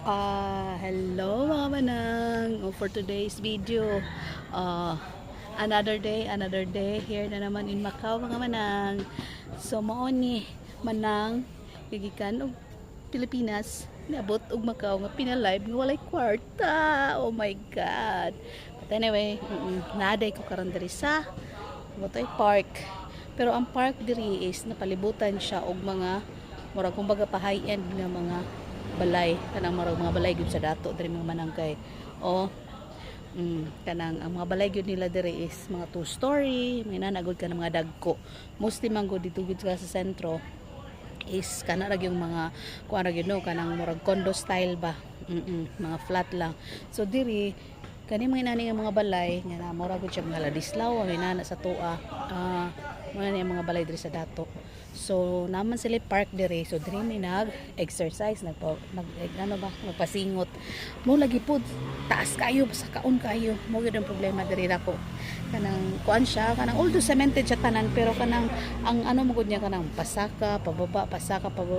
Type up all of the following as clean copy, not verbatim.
Hello mga manang. For today's video, another day here na naman in Macau mga manang. So mao ni manang gigikan og Pilipinas niabot og Macau nga pinalive nga walay kwarta. Oh my god. But anyway, naaday ko karon diri sa Botoy Park. Pero ang park diri is napalibutan siya og mga murag kumbaga pa high end nga mga balay, kanang mga balay gyud sa dato diri mga manangkay. Kanang ang mga balay gyud nila diri is mga 2-story, may nanagod ka ng mga dagko. Mostly man gud dito gyud sa sentro is kana ra yung mga kuan ra gyud no, kanang murag condo style ba. Mga flat lang. So diri kani mga inani nga mga balay nga mura gud siya mga Ladislaw, may nana sa tuwa. Mga mga balay diri sa dato. So naman sila park diri, so diri mi nag-exercise, nagpasingot. Mo lagi pud taas kayo, sa kaon kayo. Mo gyud ang problema diri nako. Kanang kuan siya, kanang although cemented siya tanan, pero kanang ang ano mo gud niya kanang pasaka pababa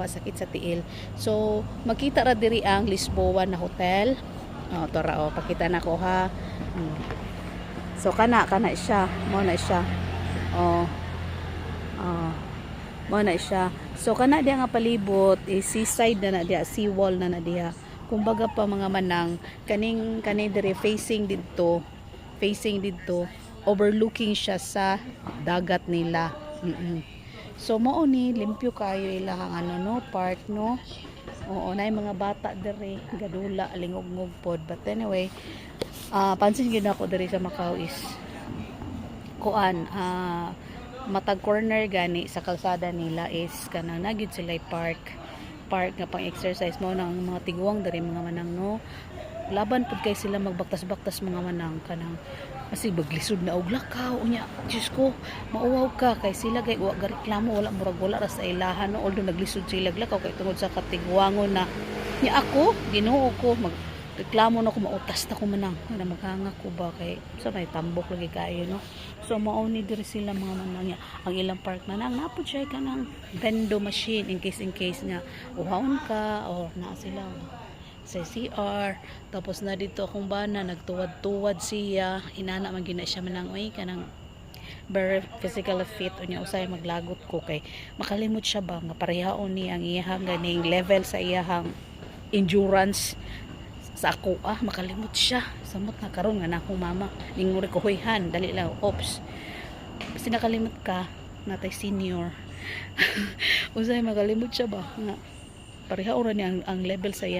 sakit sa tiil. So makita ra diri ang Lisboa na hotel. Tora pakita nako ha. So kana siya, mo na siya. Mo na siya. So kana diya nga palibot is seaside na diya, seawall na diya. Kumbaga pa mga manang kani dire facing dito, overlooking siya sa dagat nila. So mao ni limpyo kayo ilahang ano no, park no. Oo, na mga bata dire gadula lingog-ngog pod. But anyway, pansin gyud ako dire sa Macau is kuan matag corner gani sa kalsada nila is kanang nagyud sila park nga pang exercise mo ng mga tiguang dari mga manang no, laban pud kay sila magbaktas-baktas mga manang kanang kasi baglisod na og lakaw unya. Diyos ko, mauwaw ka kay sila kay wa reklamo, wala ra sa ilahan no, although naglisod sila lakaw kay tungod sa katiguangon na nya ako Ginoo ko reklamo na ko, mautas na ko manang na maghanga ko ba kay sa may tambok lagi kayo no. So mao ni diri sila mga manang niya. Ang ilang park manang napod siya kanang vendo machine in case nga uhawon ka or na sila sa CR. Tapos na dito akong bana nagtuwad-tuwad siya, inana man gina siya manang oy kanang very physical fit unya usay maglagot ko kay makalimot siya ba nga parehaon ni ang iyahang ganing level sa iyahang endurance sa ako. Makalimot siya samot na karon nga na akong mama ninguri ko huyhan dali lang ops kasi nakalimot ka natay senior. Usay makalimot siya ba nga pareha ora ni ang level sa iya.